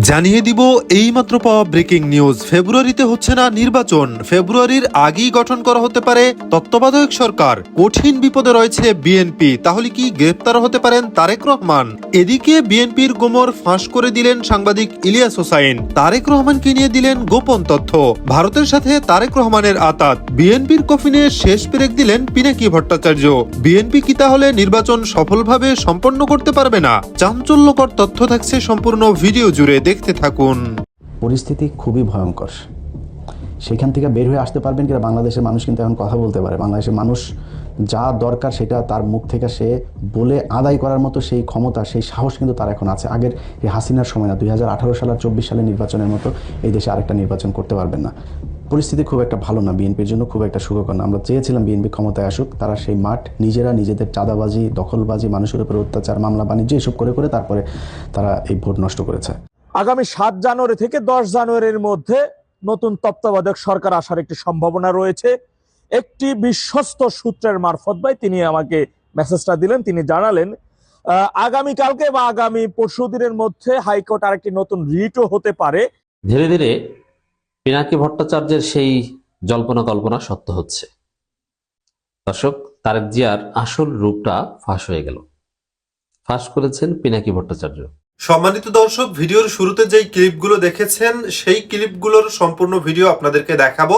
জানিয়ে দিব এইমাত্র পাওয়া ব্রেকিং নিউজ। ফেব্রুয়ারিতে হচ্ছে না নির্বাচন, ফেব্রুয়ারির আগেই গঠন করা হতে পারে তত্ত্বাবধায়ক সরকার। কঠিন বিপদে রয়েছে বিএনপি, তাহলে কি গ্রেপ্তার হতে পারেন তারেক রহমান? এদিকে বিএনপির গোমর ফাঁস করে দিলেন সাংবাদিক ইলিয়াস হোসাইন। তারেক রহমানকে নিয়ে দিলেন গোপন তথ্য। ভারতের সাথে তারেক রহমানের আতাত। বিএনপির কফিনে শেষ পেরেক দিলেন পিনাকি ভট্টাচার্য। বিএনপি কি তাহলে নির্বাচন সফলভাবে সম্পন্ন করতে পারবে না? চাঞ্চল্যকর তথ্য থাকছে সম্পূর্ণ ভিডিও জুড়ে, দেখতে থাকুন। পরিস্থিতি খুবই ভয়ঙ্কর। সেখান থেকে বের হয়ে আসতে পারবেন কিনা বাংলাদেশের মানুষ কিন্তু এখন কথা বলতে পারে। বাংলাদেশের মানুষ যা দরকার সেটা তার মুখ থেকে সে বলে আদায় করার মতো সেই ক্ষমতা, সেই সাহস কিন্তু তার এখন আছে। আগের এই হাসিনার সময় না, 2018 সাল আর 24 সালের নির্বাচনের মতো এই দেশে আরেকটা নির্বাচন করতে পারবেন না। পরিস্থিতি খুব একটা ভালো না, বিএনপির জন্য খুব একটা সুখকর না। আমরা চেয়েছিলাম বিএনপি ক্ষমতায় আসুক, তারা সেই মাঠ নিজেরা নিজেদের চাঁদাবাজি, দখলবাজি, মানুষের উপর অত্যাচার, মামলা বাণিজ্য এসব করে করে তারপরে তারা এই ভোট নষ্ট করেছে। আগামী 7 জানুয়ারি থেকে 10 জানুয়ারির মধ্যে নতুন তত্ত্বাবধায়ক সরকার আসার একটি সম্ভাবনা রয়েছে। একটি বিশ্বস্ত সূত্রের মারফত ভাই তিনি আমাকে মেসেজটা দিলেন। তিনি জানালেন আগামী কালকে বা আগামী পরশুদিনের মধ্যে হাইকোর্ট আরেকটি নতুন রিটও হতে পারে। ধীরে ধীরে পিনাকি ভট্টাচার্যের সেই জল্পনা কল্পনা সত্য হচ্ছে। দর্শক, তারেক জিয়ার আসল রূপটা ফাঁস হয়ে গেল। ফাঁস করেছেন পিনাকি ভট্টাচার্য। সম্মানিত দর্শক, ভিডিওর শুরুতে যেই ক্লিপগুলো দেখেছেন সেই ক্লিপগুলোর সম্পূর্ণ ভিডিও আপনাদেরকে দেখাবো।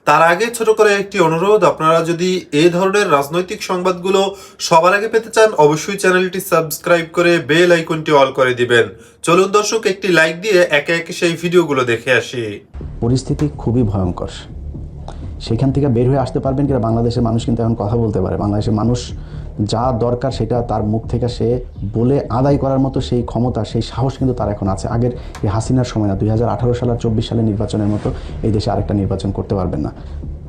তার আগে ছোট করে একটি অনুরোধ, আপনারা যদি এই ধরনের রাজনৈতিক সংবাদগুলো সবার আগে পেতে চান অবশ্যই চ্যানেলটি সাবস্ক্রাইব করে বেল আইকনটি অল করে দিবেন। চলুন দর্শক, একটি লাইক দিয়ে একে একে সেই ভিডিওগুলো দেখে আসি। পরিস্থিতি খুবই ভয়ঙ্কর। সেখান থেকে বের হয়ে আসতে পারবেন কিনা বাংলাদেশের মানুষ কিন্তু এখন কথা বলতে পারে। বাংলাদেশের মানুষ যা দরকার সেটা তার মুখ থেকে সে বলে আদায় করার মতো সেই ক্ষমতা, সেই সাহস কিন্তু তার এখন আছে। আগের এই হাসিনার সময় না, 2018 সাল আর 24 সালের নির্বাচনের মতো এই দেশে আরেকটা নির্বাচন করতে পারবেন না।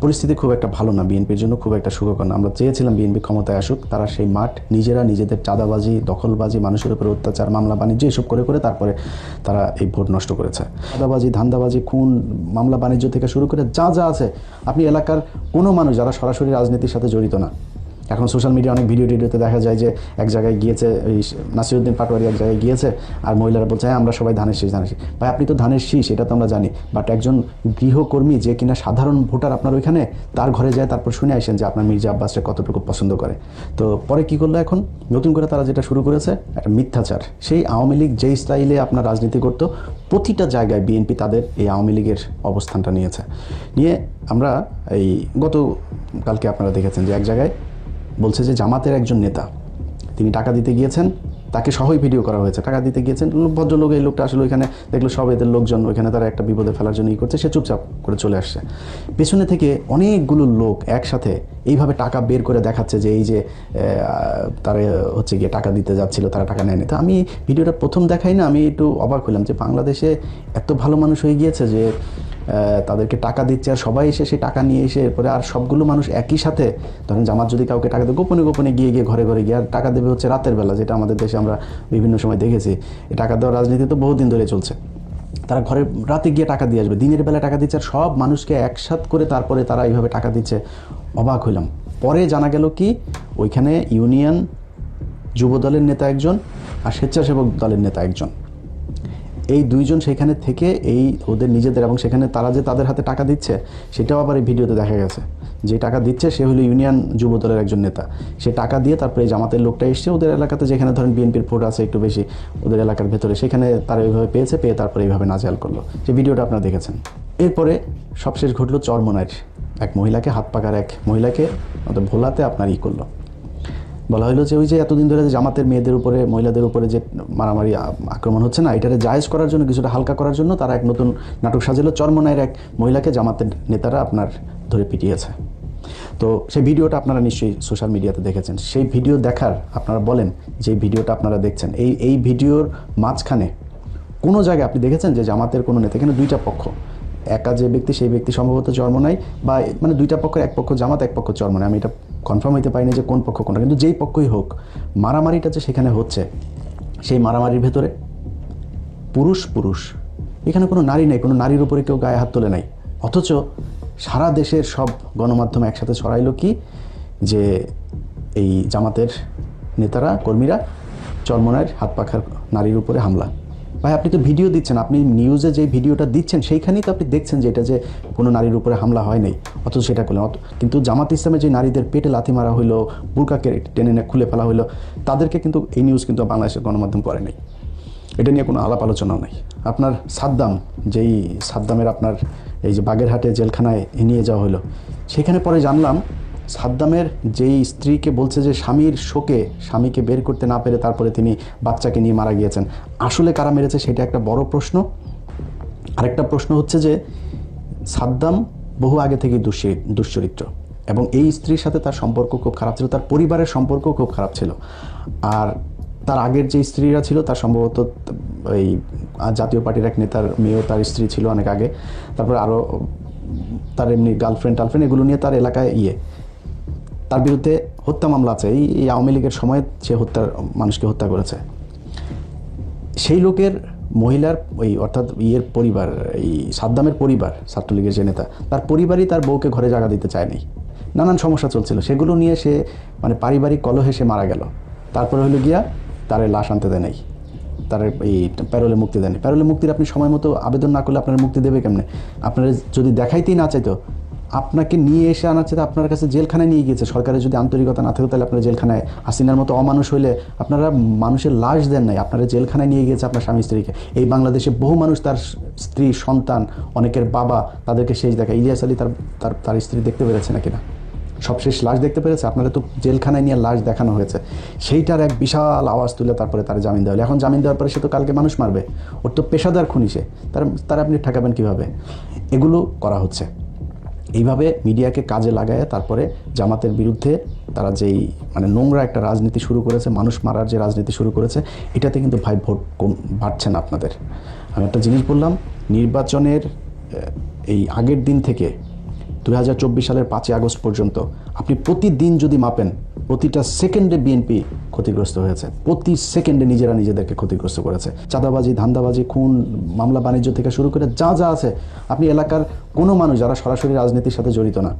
পরিস্থিতি খুব একটা ভালো না, বিএনপির জন্য খুব একটা সুখকর না। আমরা চেয়েছিলাম বিএনপি ক্ষমতায় আসুক, তারা সেই মাঠ নিজেরা নিজেদের চাঁদাবাজি, দখলবাজি, মানুষের উপর অত্যাচার, মামলা বাণিজ্য এসব করে করে তারপরে তারা এই ভোট নষ্ট করেছে। চাঁদাবাজি, ধান্দাবাজি, খুন, মামলা বাণিজ্য থেকে শুরু করে যা যা আছে, আপনি এলাকার কোনো মানুষ যারা সরাসরি রাজনীতির সাথে জড়িত না, এখন সোশ্যাল মিডিয়া অনেক ভিডিওতে দেখা যায় যে এক জায়গায় গিয়েছে, এই নাসিরউদ্দিন পাটোয়ারি এক জায়গায় গিয়েছে আর মহিলারা বলছে হ্যাঁ আমরা সবাই ধানের শীষ। ভাই, আপনি তো ধানের শীষ, এটা তো আমরা জানি, বাট একজন গৃহকর্মী যে কিনা সাধারণ ভোটার আপনার ওইখানে, তার ঘরে যায় তারপর শুনে আসেন যে আপনার মির্জা আব্বাসকে কতটুকু পছন্দ করে। তো পরে কি করলো, এখন নতুন করে তারা যেটা শুরু করেছে একটা মিথ্যাচার। সেই আওয়ামী লীগ যেই স্টাইলে আপনার রাজনীতি করতো, প্রতিটা জায়গায় বিএনপি তাদের এই আওয়ামী লীগের অবস্থানটা নিয়ে আমরা এই গতকালকে আপনারা দেখেছেন যে এক জায়গায় বলছে যে জামাতের একজন নেতা তিনি টাকা দিতে গিয়েছেন, তাকে সহই ভিডিও করা হয়েছে, টাকা দিতে গিয়েছেন ভদ্রলোক। এই লোকটা আসলে ওইখানে দেখলো সব এদের লোকজন ওইখানে তারা একটা বিপদে ফেলার জন্য করছে, সে চুপচাপ করে চলে আসছে। পেছনে থেকে অনেকগুলো লোক একসাথে এইভাবে টাকা বের করে দেখাচ্ছে যে এই যে তারা হচ্ছে গিয়ে টাকা দিতে যাচ্ছিল, তারা টাকা নেয়নি। তো আমি ভিডিওটা প্রথম দেখাই না, আমি একটু অবাক হলাম যে বাংলাদেশে এত ভালো মানুষ হয়ে গিয়েছে যে তাদেরকে টাকা দিচ্ছে আর সবাই এসে সেই টাকা নিয়ে এসে এরপরে আর সবগুলো মানুষ একই সাথে, ধরেন জামাত যদি কাউকে টাকা দেয় গোপনে গোপনে গিয়ে ঘরে ঘরে গিয়ে আর টাকা দেবে হচ্ছে রাতের বেলা, যেটা আমাদের দেশে আমরা বিভিন্ন সময় দেখেছি। এই টাকা দেওয়ার রাজনীতি তো বহুদিন ধরে চলছে। তারা ঘরে রাতে গিয়ে টাকা দিয়ে আসবে, দিনের বেলা টাকা দিচ্ছে আর সব মানুষকে একসাথ করে তারপরে তারা এইভাবে টাকা দিচ্ছে। অবাক হইলাম। পরে জানা গেল কি ওইখানে ইউনিয়ন যুব দলের নেতা একজন আর স্বেচ্ছাসেবক দলের নেতা একজন, এই দুইজন সেখানে থেকে এই ওদের নিজেদের, এবং সেখানে তারা যে তাদের হাতে টাকা দিচ্ছে সেটাও আবার এই ভিডিওতে দেখা গেছে। যে টাকা দিচ্ছে সে হলো ইউনিয়ন যুব দলের একজন নেতা। সে টাকা দিয়ে তারপরে এই জামাতের লোকটা এসছে ওদের এলাকাতে, যেখানে ধরেন বিএনপির ভোট আছে একটু বেশি ওদের এলাকার ভেতরে, সেখানে তারা এইভাবে পেয়ে তারপরে এইভাবে নাজেহাল করলো। যে ভিডিওটা আপনারা দেখেছেন। এরপরে সবশেষ ঘটলো চরমনাইয়ের এক মহিলাকে, হাত পাকার এক মহিলাকে ভোলাতে আপনার করলো। বলা হলো যে ওই যে এতদিন ধরে জামাতের মেয়েদের উপরে, মহিলাদের উপরে যে মারামারি আক্রমণ হচ্ছে না, এটারে জায়েজ করার জন্য, কিছুটা হালকা করার জন্য তারা এক নতুন নাটক সাজালো। চরমনাইয়ের এক মহিলাকে জামাতের নেতারা আপনার ধরে পিটিয়েছে। তো সেই ভিডিওটা আপনারা নিশ্চয়ই সোশ্যাল মিডিয়াতে দেখেছেন। সেই ভিডিও দেখার আপনারা বলেন যে ভিডিওটা আপনারা দেখছেন, এই ভিডিওর মাঝখানে কোনো জায়গায় আপনি দেখেছেন যে জামাতের কোনো নেতা, এখানে দুইটা পক্ষ, একা যে ব্যক্তি সেই ব্যক্তি সম্ভবত চরমনাই, বা মানে দুইটা পক্ষের, এক পক্ষ জামাত এক পক্ষ চরমনাই, আমি এটা কনফার্ম হইতে পারিনি যে কোন পক্ষ কোনটা, কিন্তু যেই পক্ষই হোক মারামারিটা যে সেখানে হচ্ছে, সেই মারামারির ভেতরে পুরুষ, এখানে কোনো নারী নেই, কোনো নারীর উপরে কেউ গায়ে হাত তোলে নাই। অথচ সারা দেশের সব গণমাধ্যম একসাথে ছড়াইলো কি যে এই জামাতের নেতারা, কর্মীরা চরমনাইয়ের হাত পাখার নারীর উপরে হামলা। ভাই আপনি তো ভিডিও দিচ্ছেন, আপনি নিউজে যে ভিডিওটা দিচ্ছেন সেইখানেই তো আপনি দেখছেন যে এটা যে কোনো নারীর উপরে হামলা হয় নাই, অথচ সেটা করলেন। কিন্তু জামাত ইসলামে যে নারীদের পেটে লাথি মারা হইলো, বুরকাকে টেনে খুলে ফেলা হইলো, তাদেরকে কিন্তু এই নিউজ কিন্তু বাংলাদেশের গণমাধ্যম করে নাই। এটা নিয়ে কোনো আলাপ আলোচনাও নাই। আপনার সাদ্দামের আপনার এই যে বাগেরহাটে জেলখানায় নিয়ে যাওয়া হলো, সেখানে পরে জানলাম সাদ্দামের যেই স্ত্রীকে বলছে যে স্বামীর শোকে স্বামীকে বের করতে না পেরে তারপরে তিনি বাচ্চাকে নিয়ে মারা গিয়েছেন। আসলে কারা মেরেছে সেটা একটা বড় প্রশ্ন। আরেকটা প্রশ্ন হচ্ছে যে সাদ্দাম বহু আগে থেকেই দুশ্চরিত্র এবং এই স্ত্রীর সাথে তার সম্পর্ক খুব খারাপ ছিল, তার পরিবারের সম্পর্ক খুব খারাপ ছিল। আর তার আগের যে স্ত্রীরা ছিল তার সম্ভবত এই জাতীয় পার্টির এক নেতার মেয়েও তার স্ত্রী ছিল অনেক আগে, তারপরে আরও তার এমনি গার্লফ্রেন্ড এগুলো নিয়ে তার এলাকায় তার বিরুদ্ধে হত্যা মামলা আছে। এই আওয়ামী লীগের সময় সে মানুষকে হত্যা করেছে। সেই লোকের মহিলার অর্থাৎ পরিবার, এই সাদ্দামের পরিবার, ছাত্রলীগের যে নেতা, তার পরিবারই তার বউকে ঘরে জায়গা দিতে চায়নি। নানান সমস্যা চলছিল, সেগুলো নিয়ে সে পারিবারিক কলহে সে মারা গেল। তারপরে হলো গিয়া তার লাশ আনতে দেয় নাই, তার এই প্যারোলে মুক্তি দেয়নি। প্যারোলে মুক্তির আপনি সময় মতো আবেদন না করলে আপনার মুক্তি দেবে কেমনে? আপনার যদি দেখাইতেই না চাইতো, আপনাকে নিয়ে এসে আনার চাইতে আপনার কাছে জেলখানায় নিয়ে গিয়েছে। সরকারের যদি আন্তরিকতা না থাকে তাহলে আপনারা জেলখানায়, হাসিনার মতো অমানুষ হইলে আপনারা মানুষের লাশ দেন নাই, আপনারা জেলখানায় নিয়ে গিয়েছে আপনার স্বামী স্ত্রীকে। এই বাংলাদেশে বহু মানুষ তার স্ত্রী, সন্তান, অনেকের বাবা তাদেরকে শেষ দেখা। ইলিয়াস আলী তার স্ত্রী দেখতে পেরেছে নাকি না? সবশেষ লাশ দেখতে পেরেছে? আপনারা তো জেলখানায় নিয়ে লাশ দেখানো হয়েছে। সেইটার এক বিশাল আওয়াজ তুলে তারপরে তার জামিন দেওয়া হলো। এখন জামিন দেওয়ার পরে সে তো কালকে মানুষ মারবে, ওর তো পেশাদার খুনি সে, তার আপনি ঠেকাবেন কীভাবে? এগুলো করা হচ্ছে। এইভাবে মিডিয়াকে কাজে লাগায় তারপরে জামাতের বিরুদ্ধে তারা যেই নোংরা একটা রাজনীতি শুরু করেছে, মানুষ মারার যে রাজনীতি শুরু করেছে, এটাতে কিন্তু ভাই ভোট বাড়ছে না আপনাদের। আমি একটা জিনিস বললাম, নির্বাচনের এই আগের দিন থেকে 2024 সালের 5ই আগস্ট পর্যন্ত আপনি প্রতিদিন যদি মাপেন, প্রতিটা সেকেন্ডে বিএনপি ক্ষতিগ্রস্ত হয়েছে, প্রতি সেকেন্ডে নিজেরা নিজেদেরকে ক্ষতিগ্রস্ত করেছে। চাঁদাবাজি, ধান্দাবাজি, খুন, মামলা বাণিজ্য থেকে শুরু করে যা আছে, আপনি এলাকার কোনো মানুষ যারা সরাসরি রাজনীতির সাথে জড়িত না,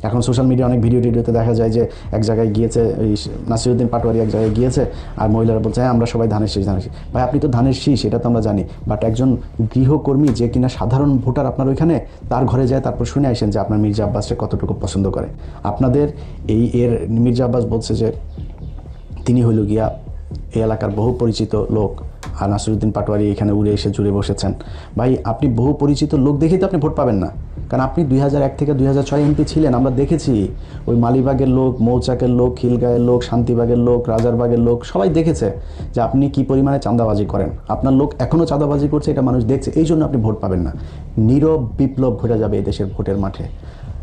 এখন সোশ্যাল মিডিয়া অনেক ভিডিওতে দেখা যায় যে এক জায়গায় গিয়েছে, এই নাসিরউদ্দিন পাটোয়ারি এক জায়গায় গিয়েছে, আর মহিলারা বলছে হ্যাঁ আমরা সবাই ধানের শীষ। ভাই আপনি তো ধানের শীষ, এটা তো আমরা জানি, বাট একজন গৃহকর্মী যে কিনা সাধারণ ভোটার আপনার ওইখানে, তার ঘরে যায় তারপর শুনে আসেন যে আপনার মির্জা আব্বাসকে কতটুকু পছন্দ করে। আপনাদের মির্জা আব্বাস বলছে যে তিনি হইল গিয়া এই এলাকার বহু পরিচিত লোক, আর নাসিরউদ্দিন পাটোয়ারি এখানে উড়ে এসে জুড়ে বসেছেন। ভাই আপনি বহু পরিচিত লোক দেখেই তো আপনি ভোট পাবেন না, কারণ আপনি 2001 থেকে 2006 এমপি ছিলেন। আমরা দেখেছি ওই মালিবাগের লোক, মৌচাকের লোক, খিলগাঁয়ের লোক, শান্তিবাগের লোক, রাজারবাগের লোক সবাই দেখেছে যে আপনি কি পরিমাণে চাঁদাবাজি করেন। আপনার লোক এখনও চাঁদাবাজি করছে, এটা মানুষ দেখছে, এই জন্য আপনি ভোট পাবেন না। নীরব বিপ্লব ঘটে যাবে এই দেশের ভোটের মাঠে।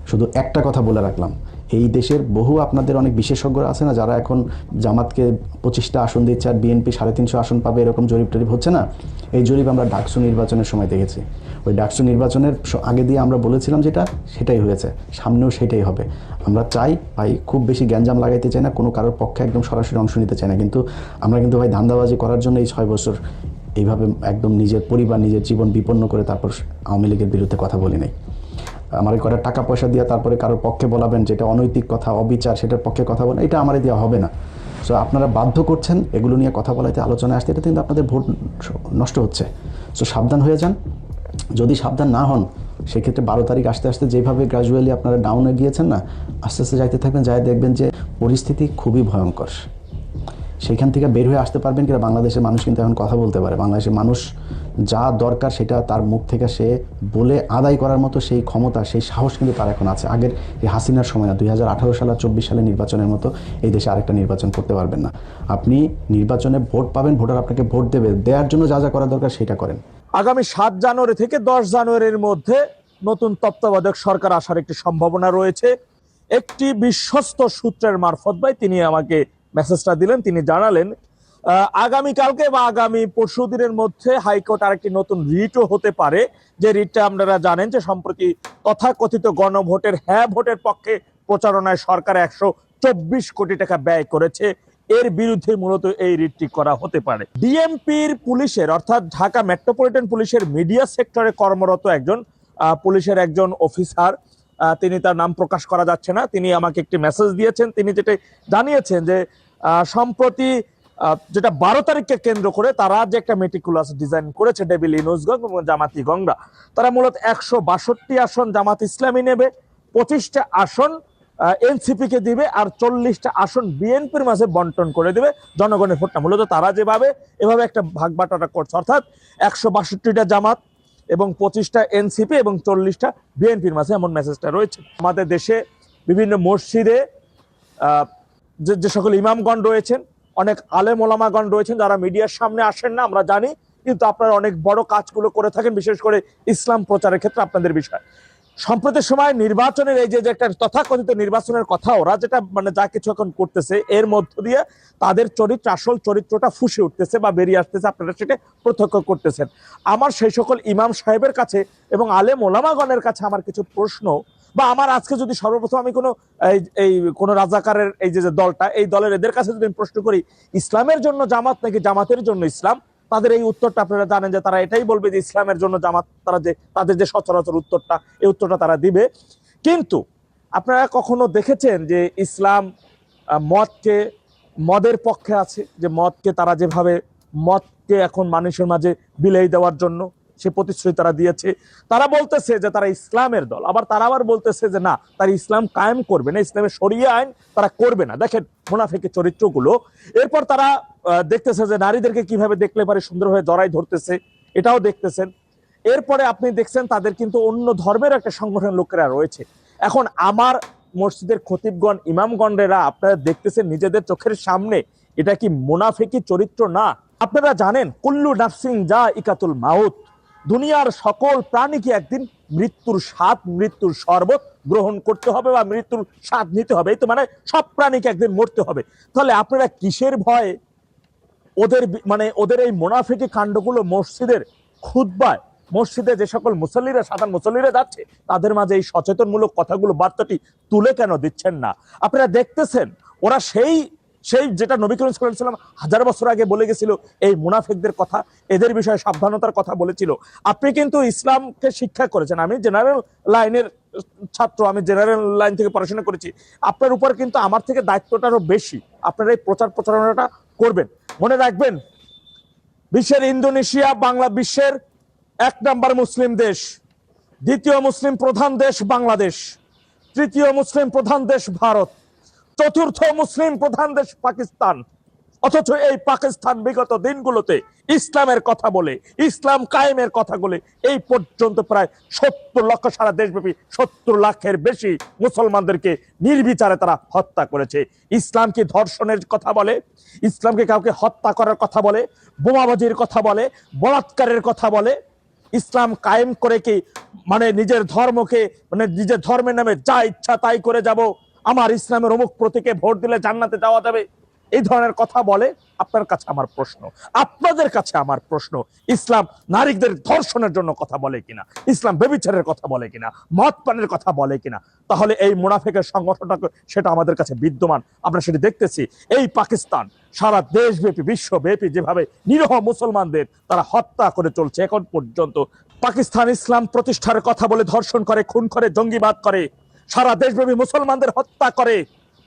শুধু একটা কথা বলে রাখলাম, এই দেশের বহু আপনাদের অনেক বিশেষজ্ঞরা আছে না, যারা এখন জামাতকে 25টা আসন দিচ্ছে আর বিএনপি 350 আসন পাবে, এরকম জরিপ টরিপ হচ্ছে না? এই জরিপ আমরা ডাকসু নির্বাচনের সময় দেখেছি। ওই ডাকসু নির্বাচনের আগে দিয়ে আমরা বলেছিলাম যেটা, সেটাই হয়েছে, সামনেও সেটাই হবে। আমরা চাই ভাই, খুব বেশি গ্যাঞ্জাম লাগাইতে চাই না, কোনো কারোর পক্ষে একদম সরাসরি অংশ নিতে চাই না, কিন্তু আমরা কিন্তু ভাই ধান্দাবাজি করার জন্য এই 6 বছর এইভাবে একদম নিজের পরিবার, নিজের জীবন বিপন্ন করে তারপর আওয়ামী লীগের বিরুদ্ধে কথা বলি নাই। আমার কটা টাকা পয়সা দিয়ে তারপরে কারোর পক্ষে বলাবেন যেটা অনৈতিক কথা, অবিচার, সেটার পক্ষে কথা বলেন, এটা আমারে দেওয়া হবে না। সো আপনারা বাধ্য করছেন এগুলো নিয়ে কথা বলাতে, আলোচনায় আসতে, এটা কিন্তু আপনাদের ভোট নষ্ট হচ্ছে। সো সাবধান হয়ে যান। যদি সাবধান না হন, সেক্ষেত্রে 12 তারিখ আসতে আসতে যেভাবে গ্র্যাজুয়ালি আপনারা ডাউনে গিয়েছেন না, আস্তে আস্তে যাইতে থাকবেন, যাই দেখবেন যে পরিস্থিতি খুবই ভয়ঙ্কর। সেইখান থেকে বের হয়ে আসতে পারবেন কিনা, বাংলাদেশের মানুষ কিন্তু এখন কথা বলতে পারে। বাংলাদেশের মানুষ যা দরকার সেটা তার মুখ থেকে সে বলে আদায় করার মতো সেই ক্ষমতা, সেই সাহস কিন্তু তার এখন আছে। আগের এই হাসিনার সময় না, 2018 সাল আর 24 সালে নির্বাচনের মতো এই দেশে আরেকটা নির্বাচন করতে পারবেন না। আপনি নির্বাচনে ভোট পাবেন, ভোটার আপনাকে ভোট দেবে, দেওয়ার জন্য যা যা করা দরকার সেটা করেন। আগামী 7 জানুয়ারি থেকে 10 জানুয়ারির মধ্যে নতুন তত্ত্বাবধায়ক সরকার আসার একটি সম্ভাবনা রয়েছে। একটি বিশ্বস্ত সূত্রের মারফত ভাই তিনি আমাকে মেসেজটা দিলেন। তিনি জানালেন আগামীকালকে বা আগামী পরশু দিনের মধ্যে হাইকোর্ট আরেকটি নতুন রিটও হতে পারে, যে রিটটা আপনারা জানেন যে সম্প্রতি তথাকথিত গণভোটের হ্যাঁ ভোটের পক্ষে প্রচারণায় সরকার 124 কোটি টাকা ব্যয় করেছে। এর বিরুদ্ধে মূলত এই রিটটি করা হতে পারে। ডিএমপির পুলিশের অর্থাৎ ঢাকা মেট্রোপলিটন পুলিশের মিডিয়া সেক্টরে কর্মরত একজন পুলিশের একজন অফিসার, তিনি তার নাম প্রকাশ করা যাচ্ছে না, তিনি আমাকে একটি মেসেজ দিয়েছেন। তিনি যেটা জানিয়েছেন যে সম্প্রতি যেটা 12 তারিখকে কেন্দ্র করে তারা যে একটা মেটিকুলাস ডিজাইন করেছে ডেভিল ইউনুসগঞ্জ এবং জামাতি গংরা, তারা মূলত 162 আসন জামাত ইসলামী নেবে, 25টা আসন এনসিপি কে দিবে, আর 40টা আসন বিএনপির মাঝে বন্টন করে দিবে জনগণের ভোটটা। মূলত তারা যেভাবে এভাবে একটা ভাগ বাটোয়ারা করছে, অর্থাৎ 162টা জামাত এবং 25টা এনসিপি এবং 40টা বিএনপির মাঝে, এমন মেসেজটা রয়েছে। আমাদের দেশে বিভিন্ন মসজিদে যে সকল ইমামগণ রয়েছেন, অনেক আলেম ওলামাগণ রয়েছেন যারা মিডিয়ার সামনে আসেন না, আমরা জানি, কিন্তু আপনারা অনেক বড় কাজগুলো করে থাকেন, বিশেষ করে ইসলাম প্রচারের ক্ষেত্রে আপনাদের বিষয়। সম্প্রতি সময় নির্বাচনের এই যে একটা তথাকথিত নির্বাচনের কথা, ওরা যেটা মানে যা কিছু এখন করতেছে, এর মধ্য দিয়ে তাদের চরিত্র, আসল চরিত্রটা ফুসে উঠতেছে বা বেরিয়ে আসতেছে, আপনারা সেটা প্রত্যক্ষ করতেছেন। আমার সেই সকল ইমাম সাহেবের কাছে এবং আলেম ওলামাগণের কাছে আমার কিছু প্রশ্ন, বা আমার আজকে যদি সর্বপ্রথম আমি কোনো রাজাকারের এই যে দলটা, এই দলের এদের কাছে যদি আমি প্রশ্ন করি ইসলামের জন্য জামাত নাকি জামাতের জন্য ইসলাম, তাদের এই উত্তরটা আপনারা জানেন যে তারা এটাই বলবে যে ইসলামের জন্য জামাত। তারা যে তাদের যে সচরাচর উত্তরটা, এই উত্তরটা তারা দিবে। কিন্তু আপনারা কখনো দেখেছেন যে ইসলাম মদের পক্ষে আছে? যে মদকে তারা যেভাবে মদকে এখন মানুষের মাঝে বিলিয়ে দেওয়ার জন্য সে প্রতিশ্রুতি তারা দিয়েছে, তারা বলতেছে যে তারা ইসলামের দল, আবার তারা বলতেছে যে না, তারা ইসলাম কায়েম করবে না, ইসলামের শরিয়া আইন তারা করবে না। দেখেন মুনাফিকের চরিত্রগুলো। এরপর তারা দেখতেছে যে নারীদেরকে কিভাবে দেখলে পারে সুন্দরভাবে জড়াই ধরতেছে, এটাও দেখতেছেন। এরপরে আপনি দেখছেন তাদের কিন্তু অন্য ধর্মের একটা সংগঠন লোকেরা রয়েছে। এখন আমার মসজিদের খতিবগণ, ইমামগণেরা আপনারা দেখতেছেন নিজেদের চোখের সামনে, এটা কি মুনাফিকি চরিত্র না? আপনারা জানেন কুল্লু নাফসিন যায়িকাতুল মাউত, দুনিয়ার সকল প্রাণীকে একদিন মৃত্যুর স্বাদ, মৃত্যুর শরবত গ্রহণ করতে হবে বা মৃত্যুর স্বাদ নিতে হবে। এই তো মানে সব প্রাণীকে একদিন মরতে হবে। তাহলে আপনারা কিসের ভয়ে ওদের এই মুনাফিকি কাণ্ডগুলো মসজিদের খুতবায়, মসজিদে যে সকল মুসল্লিরা, সাধারণ মুসল্লিরা যাচ্ছে, তাদের মাঝে এই সচেতনমূলক কথাগুলো, বার্তাটি তুলে কেন দিচ্ছেন না? আপনারা দেখতেছেন ওরা সেই যেটা নবী করিম সাল্লাল্লাহু আলাইহি ওয়াসাল্লাম 1000 বছর আগে বলে গেছিল, এই মুনাফিকদের কথা, এদের বিষয়ে সাবধানতার কথা বলেছিল। আপনি কিন্তু ইসলামকে শিক্ষা করেছেন, আমি জেনারেল লাইনের ছাত্র, আমি জেনারেল লাইন থেকে পড়াশোনা করেছি। আপনার উপর কিন্তু আমার থেকে দায়িত্বটা আরো বেশি। আপনারা এই প্রচারণাটা করবেন। মনে রাখবেন, বিশ্বের ইন্দোনেশিয়া বাংলা বিশ্বের 1 নম্বর মুসলিম দেশ, 2য় মুসলিম প্রধান দেশ বাংলাদেশ, 3য় মুসলিম প্রধান দেশ ভারত, 4র্থ মুসলিম প্রধান দেশ পাকিস্তান। অথচ এই পাকিস্তান বিগত দিনগুলোতে ইসলামের কথা বলে, ইসলাম কায়েমের কথা বলে এই পর্যন্ত প্রায় 70 লক্ষ, সারা দেশব্যাপী 70 লাখের বেশি মুসলমানদেরকে নির্বিচারে তারা হত্যা করেছে। ইসলাম কি ধর্ষণের কথা বলে? ইসলামকে কাউকে হত্যা করার কথা বলে? বোমাবাজির কথা বলে? বলাৎকারের কথা বলে? ইসলাম কায়েম করে কি মানে নিজের ধর্মকে, মানে নিজের ধর্মের নামে যা ইচ্ছা তাই করে যাব, আমার ইসলামের অমুক প্রতীকে ভোট দিলে জান্নাতে যাওয়া যাবে, এই ধরনের কথা বলে? আপনার কাছে আমার প্রশ্ন, আপনাদের কাছে আমার প্রশ্ন, ইসলাম নারীদের ধর্ষণের জন্য কথা বলে কিনা? ইসলাম ব্যভিচারের কথা বলে কিনা? মদ পানের কথা বলে কিনা? তাহলে এই মুনাফিকের সংগঠনটা সেটা আমাদের কাছে বিদ্যমান, আমরা সেটা দেখতেছি। এই পাকিস্তান সারা দেশব্যাপী, বিশ্বব্যাপী যেভাবে নিরীহ মুসলমানদের তারা হত্যা করে চলছে এখন পর্যন্ত। পাকিস্তান ইসলাম প্রতিষ্ঠার কথা বলে ধর্ষণ করে, খুন করে, জঙ্গিবাদ করে, সারা দেশব্যাপী মুসলমানদের হত্যা করে।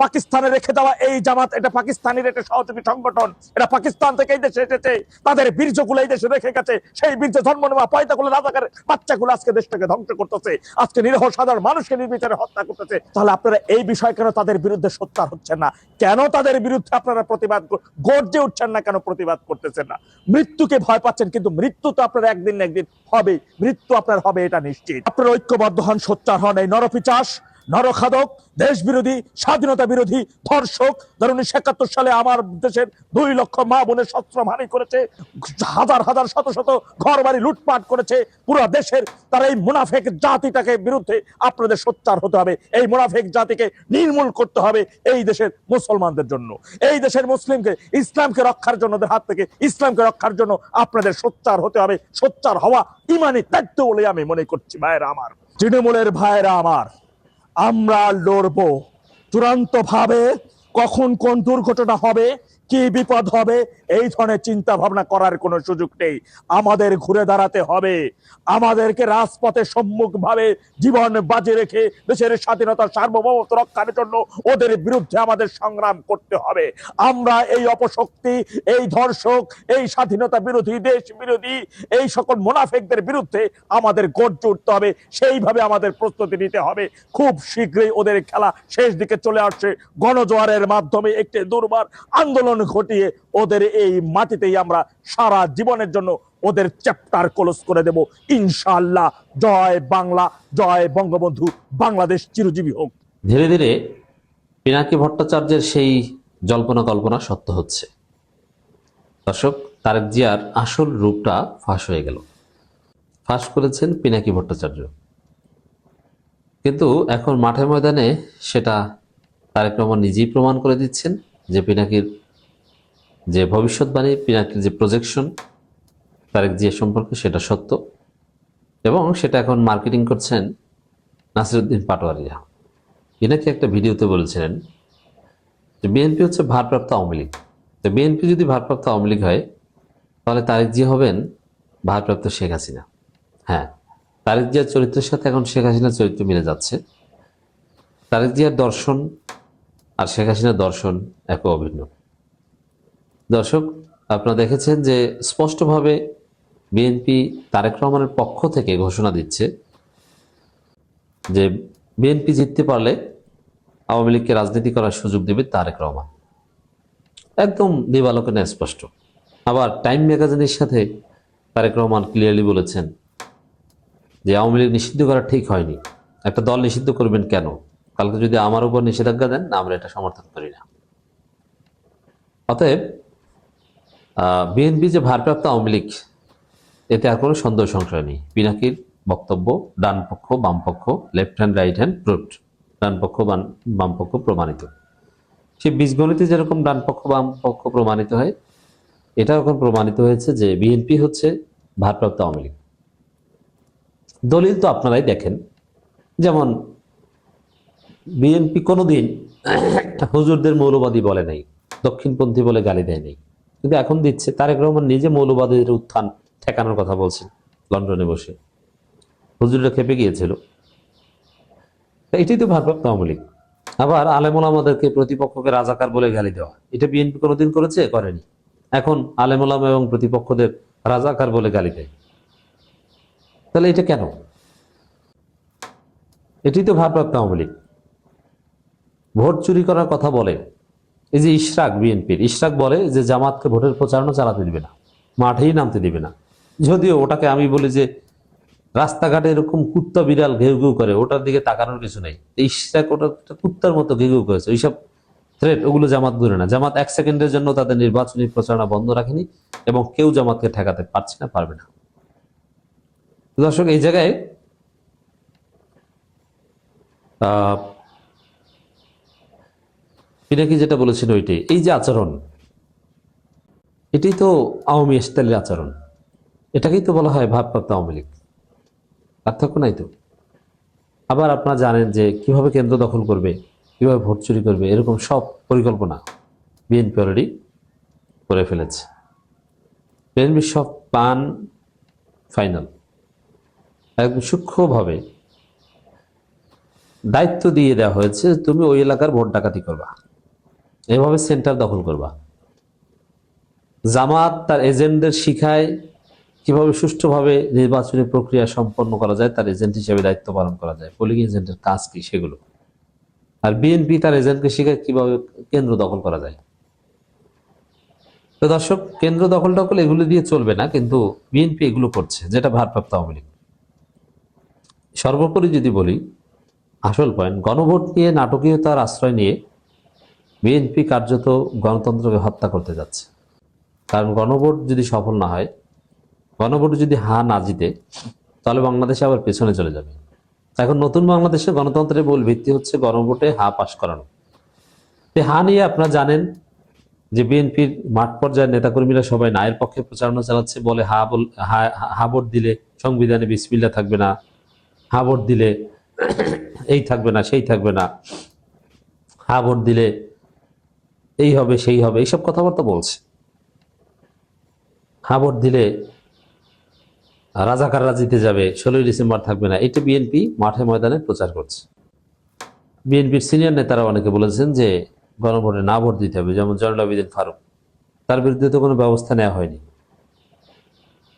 পাকিস্তানে রেখে দেওয়া এই জামাত, এটা পাকিস্তানের একটা সহযোগী সংগঠন, এটা পাকিস্তান থেকে এই দেশে এসেছে, তাদের বীর্যগুলো এই দেশে রেখে গেছে। সেই বীর্য জন্ম নেওয়া পয়দাগুলো, রাজাকার বাচ্চাগুলো আজকে দেশটাকে ধ্বংস করতেছে, আজকে নিরীহ সাধারণ মানুষকে নির্বিচারে হত্যা করতেছে। তাহলে আপনারা এই বিষয় কেন তাদের বিরুদ্ধে সোচ্চার হচ্ছেন না? কেন তাদের বিরুদ্ধে আপনারা প্রতিবাদ গর্জে উঠছেন না? কেন প্রতিবাদ করতেছেন না? মৃত্যুকে ভয় পাচ্ছেন, কিন্তু মৃত্যু তো আপনার একদিন না একদিন হবে, মৃত্যু আপনার হবে, এটা নিশ্চিত। আপনারা ঐক্যবদ্ধ হন, সোচ্চার হন। এই নরপিচাস, নরখাদক, দেশ বিরোধী, স্বাধীনতা বিরোধী, ধর্ষক, ধরুন 1971 সালে আমার দেশের 2 লক্ষ মা বোনের শস্ত্রহানি করেছে, হাজার হাজার শত শত ঘর বাড়ি লুটপাট করেছে পুরো দেশের, তারা এই মুনাফিক জাতিটাকে বিরুদ্ধে আপনাদের সোচ্চার হতে হবে। এই মুনাফিক জাতিকে নির্মূল করতে হবে এই দেশের মুসলমানদের জন্য, এই দেশের মুসলিমকে, ইসলামকে রক্ষার জন্য, ওদের হাত থেকে ইসলামকে রক্ষার জন্য আপনাদের সোচ্চার হতে হবে। সোচ্চার হওয়া ইমানি দায়িত্ব বলে আমি মনে করছি। ভাইয়েরা আমার, তৃণমূলের ভাইয়েরা আমার, আমরা লড়বো চূড়ান্ত ভাবে। কখন কোন দুর্ঘটনা হবে, কি বিপদ হবে এই ধরনের চিন্তা ভাবনা করার কোনো সুযোগ নেই। আমাদের ঘুরে দাঁড়াতে হবে, আমাদেরকে রাজপথে সম্মুখ ভাবে জীবন বাজি রেখে দেশের স্বাধীনতা সার্বভৌমত্ব রক্ষার জন্য ওদের বিরুদ্ধে আমাদের সংগ্রাম করতে হবে। আমরা এই অপশক্তি, এই ধর্ষক, এই স্বাধীনতা বিরোধী, দেশ বিরোধী এই সকল মুনাফিকদের বিরুদ্ধে আমাদের গর্জে উঠতে হবে। সেইভাবে আমাদের প্রস্তুতি নিতে হবে। খুব শীঘ্রই ওদের খেলা শেষ দিকে চলে আসছে। গণজোয়ারের মাধ্যমে একটি দুর্বার আন্দোলন ঘটিয়ে ওদের এই মাটিতেই আমরা সারা জীবনের জন্য ওদের চ্যাপ্টার ক্লোজ করে দেব ইনশাআল্লাহ। জয় বাংলা, জয় বঙ্গবন্ধু, বাংলাদেশ চিরজীবী হোক। ধীরে ধীরে পিনাকি ভট্টাচার্যের সেই জল্পনা কল্পনা সত্য হচ্ছে। দর্শক, তারেক জিয়ার আসল রূপটা ফাঁস হয়ে গেল। ফাঁস করেছেন পিনাকি ভট্টাচার্য, কিন্তু এখন মাঠে ময়দানে সেটা তারেক রহমান নিজেই প্রমাণ করে দিচ্ছেন যে পিনাকির যে ভবিষ্যৎবাণী, পিনাকির যে প্রজেকশন তারেক জিয়া সম্পর্কে সেটা সত্য, এবং সেটা এখন মার্কেটিং করছেন নাসিরউদ্দিন পাটোয়ারিরা। পিনাকি একটা ভিডিওতে বলেছিলেন যে বিএনপি হচ্ছে ভারপ্রাপ্ত আওয়ামী লীগ। তো বিএনপি যদি ভারপ্রাপ্ত আওয়ামী লীগ হয় তাহলে তারেক জিয়া হবেন ভারপ্রাপ্ত শেখ হাসিনা। হ্যাঁ, তারেক জিয়ার চরিত্রের সাথে এখন শেখ হাসিনার চরিত্র মিলে যাচ্ছে। তারেক জিয়ার দর্শন আর শেখ হাসিনার দর্শন এক অভিন্ন। দর্শক, আপনারা দেখেছেন যে স্পষ্টভাবে বিএনপি তারেক রহমানের পক্ষ থেকে ঘোষণা দিচ্ছে যে বিএনপি জিততে পারলে আওয়ামী লীগকে রাজনীতি করার সুযোগ দেবে তারেক রহমান। একদম দিবালোকে স্পষ্ট। আবার টাইম ম্যাগাজিনের সাথে তারেক রহমান ক্লিয়ারলি বলেছেন যে আওয়ামী লীগ নিষিদ্ধ করা ঠিক হয়নি। একটা দল নিষিদ্ধ করবেন কেন? কালকে যদি আমার উপর নিষেধাজ্ঞা দেন, না, আমরা এটা সমর্থন করি না। অতএব বিএনপি যে ভারপ্রাপ্ত আওয়ামী লীগ, এতে আর কোনো সন্দেহ সংশয় নেই। পিনাকির বক্তব্য ডান পক্ষ বাম পক্ষ, left hand right hand proved, ডান পক্ষ বাম পক্ষ প্রমাণিত। সে বীজগণিতে যেরকম ডান পক্ষ বাম পক্ষ প্রমাণিত হয়, এটা এখন প্রমাণিত হয়েছে যে বিএনপি হচ্ছে ভারপ্রাপ্ত আওয়ামী লীগ। দলিল তো আপনারাই দেখেন, যেমন বিএনপি কোনোদিন হুজুরদের মৌলবাদী বলে নাই, দক্ষিণপন্থী বলে গালি দেয় নাই, কিন্তু এখন দিচ্ছে। তারেক রহমান নিজে মৌলবাদীদের উত্থান ঠেকানোর কথা বলছেন লন্ডনে বসে, হুজুররা খেপে গিয়েছিল। এটাই তো ভারপ্রাপ্ত আওয়ামী লীগ। আবার আলেমুল আমাদেরকে প্রতিপক্ষকে রাজাকার বলে গালি দেওয়া, এটা বিএনপি কোনোদিন করেছে? করেনি। এখন আলেমুল এবং প্রতিপক্ষদের রাজাকার বলে গালি দেয়। তাহলে এটা কেন? এটাই তো ভারপ্রাপ্ত আওয়ামী লীগ। ভোট চুরি করার কথা বলে এই যে ইশরাক, বিএনপির ইশরাক বলে যে জামাতকে ভোটের প্রচারণা চালাতে দিবে না, মাঠেই নামতে দিবে না। যদিও ওটাকে আমি বলি যে রাস্তাঘাটে এরকম কুত্তা বিড়াল ঘেউ ঘেউ করে, ওটার দিকে তাকানোর কিছু নেই। ইশরাক ওটা কুত্তার মতো ঘেউ ঘেউ করেছে। ওইসব থ্রেট ওগুলো জামাত ধরে না। জামাত এক সেকেন্ডের জন্য তাদের নির্বাচনী প্রচারণা বন্ধ রাখেনি, এবং কেউ জামাতকে ঠেকাতে পারছে না, পারবে না। দর্শক, এই জায়গায় পিনাকি যেটা বলেছিল ওইটাই, এই যে আচরণ, এটাই তো আওয়ামী স্টাইলের আচরণ। এটাকেই তো বলা হয় ভারপ্রাপ্ত আওয়ামী লীগ। পার্থক্য নাই তো। আবার আপনারা জানেন যে কিভাবে কেন্দ্র দখল করবে, কিভাবে ভোট চুরি করবে, এরকম সব পরিকল্পনা বিএনপি অলরেডি করে ফেলেছে। বিএনপির সব প্ল্যান ফাইনাল। একদম সূক্ষ্মভাবে দায়িত্ব দিয়ে দেওয়া হয়েছে, তুমি ওই এলাকার ভোট ডাকাতি করবা, এভাবে সেন্টার দখল করবা। জামাত তার এজেন্টদের শিখায় কিভাবে সুষ্ঠুভাবে নির্বাচনী প্রক্রিয়া সম্পন্ন করা যায়, তার এজেন্ট হিসেবে দায়িত্ব পালন করা যায়, পোলিং এজেন্টের কাজ কি সেগুলো। আর বিএনপি তার এজেন্টকে শিখায় কিভাবে কেন্দ্র দখল করা যায়। তো দর্শক, কেন্দ্র দখল টখল এগুলো দিয়ে চলবে না, কিন্তু বিএনপি এগুলো করছে, যেটা ভারপ্রাপ্ত আওয়ামী লীগ। সর্বোপরি যদি বলি, আসল পয়েন্ট, গণভোট নিয়ে নাটকীয়তার আশ্রয় নিয়ে বিএনপি কার্যত গণতন্ত্রকে হত্যা করতে যাচ্ছে। কারণ গণভোট যদি সফল না হয়, গণভোট যদি হা না জিতে, তাহলে বাংলাদেশে আবার পেছনে চলে যাবে। এখন নতুন বাংলাদেশে গণতন্ত্রের মূল ভিত্তি হচ্ছে গণভোটে হা পাশ করানো। হা নিয়ে আপনারা জানেন যে বিএনপির মাঠ পর্যায়ের নেতাকর্মীরা সবাই নায়ের পক্ষে প্রচারণা চালাচ্ছে, বলে হা ভোট দিলে সংবিধানে বিসমিল্লাহ থাকবে না, হা ভোট দিলে এই থাকবে না সেই থাকবে না, হা ভোট দিলে এই হবে সেই হবে এইসব কথাবার্তা বলছে। হ্যাঁ ভোট দিলে রাজাকাররা জিতে যাবে, 16ই ডিসেম্বর থাকবে না, এটা বিএনপি মাঠে ময়দানে প্রচার করছে। বিএনপির সিনিয়র নেতারা অনেকে বলেছেন যে গণভোটে না ভোট দিতে হবে, যেমন জয়নুল আবেদিন ফারুক, তার বিরুদ্ধে তো কোনো ব্যবস্থা নেওয়া হয়নি।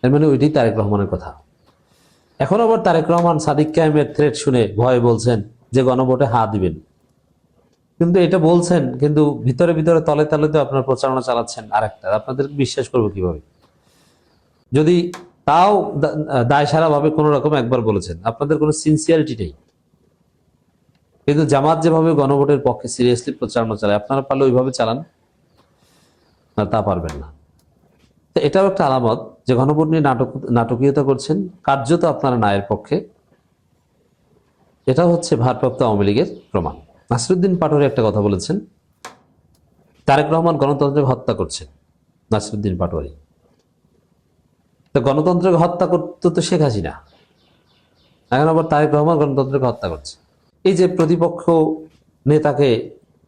এর মানে ওইটাই তারেক রহমানের কথা। এখন আবার তারেক রহমান সাদিক কায়েমের থ্রেট শুনে ভয় বলছেন যে গণভোটে হা দিবেন, কিন্তু এটা বলছেন কিন্তু ভিতরে ভিতরে তলে তলে তো আপনার প্রচারণা চালাচ্ছেন আরেকটা। আপনাদের বিশ্বাস করবো কিভাবে যদি তাও দায় সারা ভাবে কোন রকম একবার বলেছেন? আপনাদের কোনো সিনসিয়ারিটি নেই। কিন্তু জামাত যেভাবে গণভোটের পক্ষে সিরিয়াসলি প্রচারণা চালায়, আপনারা পারলে ওইভাবে চালান না, তা পারবেন না। তো এটাও একটা আলামত যে গণভোট নিয়ে নাটকীয়তা করছেন, কার্যত আপনারা ন্যায়ের পক্ষে। এটা হচ্ছে ভারপ্রাপ্ত আওয়ামী লীগের প্রমাণ। নাসিরুদ্দিন পাটোয়ারি একটা কথা বলেছেন, তারেক রহমান গণতন্ত্রকে হত্যা করছেন। নাসিরুদ্দিন পাটোয়ারি তো গণতন্ত্রকে হত্যা করতে তো শেখ হাসিনা, এখন আবার তারেক রহমান গণতন্ত্রকে হত্যা করছে। এই যে প্রতিপক্ষ নেতাকে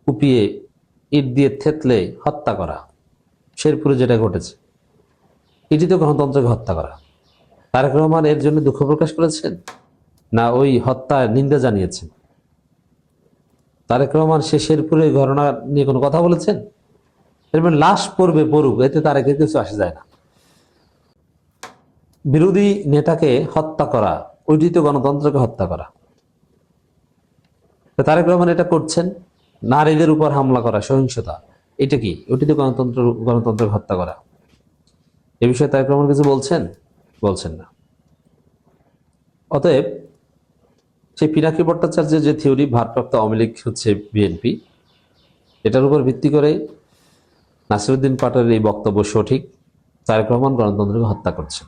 কুপিয়ে ইট দিয়ে থেতলে হত্যা করা, শেরপুরে যেটা ঘটেছে, এটি তো গণতন্ত্রকে হত্যা করা। তারেক রহমান এর জন্য দুঃখ প্রকাশ করেছেন না ওই হত্যা নিন্দা জানিয়েছেন? তারেক রহমান সে শেরপুরে ঘটনা নিয়ে কোনো কথা বলেছেন? এর মানে লাশ পড়বে পড়ুক, এতে তারেকের কিছু আসে যায় না। বিরোধী নেতাকে হত্যা করা, ওইটি তো গণতন্ত্রকে হত্যা করা। তারেক রহমান এটা করছেন। নারীদের উপর হামলা করা, সহিংসতা, এটা কি? ওইটি তো গণতন্ত্রকে হত্যা করা। এ বিষয়ে তারেক রহমান কিছু বলছেন না। অতএব সেই পিনাকি ভট্টাচার্যের যে থিওরি ভারপ্রাপ্ত আওয়ামী লীগ হচ্ছে বিএনপি, এটার উপর ভিত্তি করে নাসিরুদ্দিন পাটোয়ারির এই বক্তব্য সঠিক। তারেক রহমান গণতন্ত্রকে হত্যা করছেন।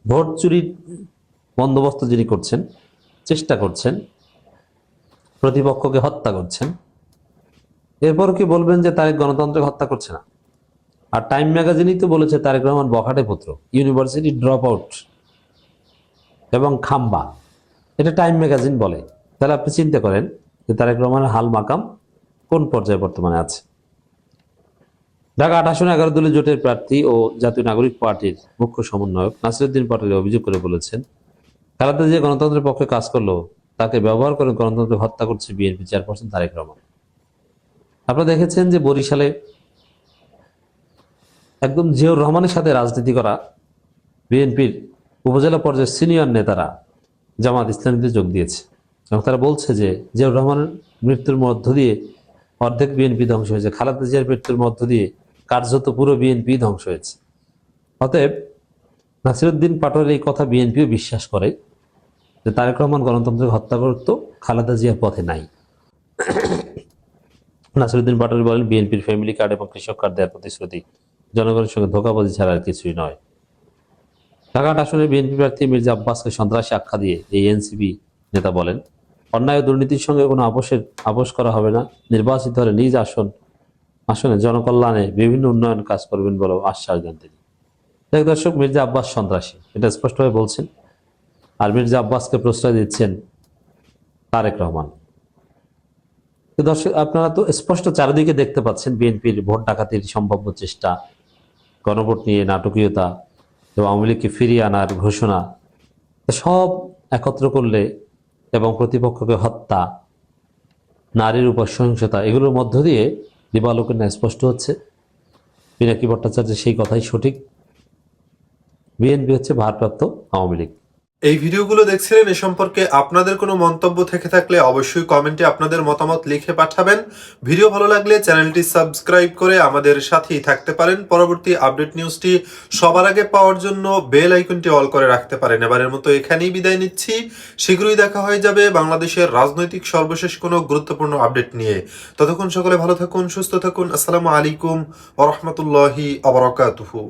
ভোট চুরির বন্দোবস্ত যিনি করছেন, চেষ্টা করছেন, প্রতিপক্ষকে হত্যা করছেন, এরপর কি বলবেন যে তারেক গণতন্ত্রকে হত্যা করছে না? আর টাইম ম্যাগাজিনই তো বলেছে তারেক রহমান বখাটে পুত্র, ইউনিভার্সিটি ড্রপ আউট এবং খাম্বা। এটা টাইম ম্যাগাজিন বলে। তাহলে আপনি চিন্তা করেন যে তারেক রহমানের হাল মাকাম কোন পর্যায়ে বর্তমানে আছে। ঢাকা 8 আসনে 11 দলীয় জোটের প্রার্থী ও জাতীয় নাগরিক পার্টির মুখ্য সমন্বয়ক নাসিরুদ্দিন পাটোয়ারি অভিযোগ করে বলেছেন, খালেদা জিয়া গণতন্ত্রের পক্ষে কাজ করলো, তাকে ব্যবহার করে গণতন্ত্র হত্যা করছে বিএনপি চেয়ারপারসন তারেক রহমান। আপনারা দেখেছেন যে বরিশালে একদম জিয়াউর রহমানের সাথে রাজনীতি করা বিএনপির উপজেলা পর্যায়ের সিনিয়র নেতারা জামাত ইসলামীতে যোগ দিয়েছে এবং তারা বলছে যে জিয়াউর রহমানের মৃত্যুর মধ্য দিয়ে অর্ধেক বিএনপি ধ্বংস হয়েছে, খালেদা জিয়ার মৃত্যুর মধ্য দিয়ে কার্যত পুরো বিএনপি ধ্বংস হয়েছে। অতএব নাসিরুদ্দিন পাটোয়ারির এই কথা বিএনপিও বিশ্বাস করে যে তারেক রহমান গণতন্ত্রকে হত্যা করত, খালেদা জিয়ার পথে নাই। নাসিরুদ্দিন পাটোয়ারি বলেন, বিএনপির ফ্যামিলি কার্ড এবং কৃষক কার্ড দেওয়ার প্রতিশ্রুতি জনগণের সঙ্গে ধোঁকাবাজি ছাড়া আর কিছুই নয়। ঢাকা 8 আসনের বিএনপি প্রার্থী মির্জা আব্বাসকে সন্ত্রাসী আখ্যা দিয়ে এই এনসিপি নেতা বলেন, অন্যায় ও দুর্নীতির সঙ্গে কোনো আপোষ করা হবে না, নির্বাচিত হলে নিজ আসনে জনকল্যাণে বিভিন্ন উন্নয়ন কাজ করবেন বলেও আশ্বাস দেন তিনি। দেখ দর্শক, মির্জা আব্বাস সন্ত্রাসী এটা স্পষ্টভাবে বলছেন, আর মির্জা আব্বাসকে প্রশ্রয় দিচ্ছেন তারেক রহমান। দর্শক, আপনারা তো স্পষ্ট চারিদিকে দেখতে পাচ্ছেন বিএনপির ভোট ডাকাতির সম্ভাব্য চেষ্টা, গণভোট নিয়ে নাটকীয়তা এবং আওয়ামী লীগকে ফিরিয়ে আনার ঘোষণা, সব একত্র করলে এবং প্রতিপক্ষকে হত্যা, নারীর উপর সহিংসতা, এগুলোর মধ্য দিয়ে দিবালোকের ন্যায় স্পষ্ট হচ্ছে পিনাকি ভট্টাচার্যের সেই কথাই সঠিক। বিএনপি হচ্ছে ভারপ্রাপ্ত আওয়ামী লীগ। এই ভিডিওগুলো দেখছিলেন, এ সম্পর্কে আপনাদের কোনো মন্তব্য থেকে থাকলে অবশ্যই কমেন্টে আপনাদের মতামত লিখে পাঠাবেন। ভিডিও ভালো লাগলে চ্যানেলটি সাবস্ক্রাইব করে আমাদের সাথেই থাকতে পারেন। পরবর্তী আপডেট নিউজটি সবার আগে পাওয়ার জন্য বেল আইকনটি অল করে রাখতে পারেন। এবারের মতো এখানেই বিদায় নিচ্ছি। শীঘ্রই দেখা হয়ে যাবে বাংলাদেশের রাজনৈতিক সর্বশেষ কোনো গুরুত্বপূর্ণ আপডেট নিয়ে। ততক্ষণ সকলে ভালো থাকুন, সুস্থ থাকুন। আসসালামু আলাইকুম ওয়া রাহমাতুল্লাহি ওয়া বারাকাতুহু।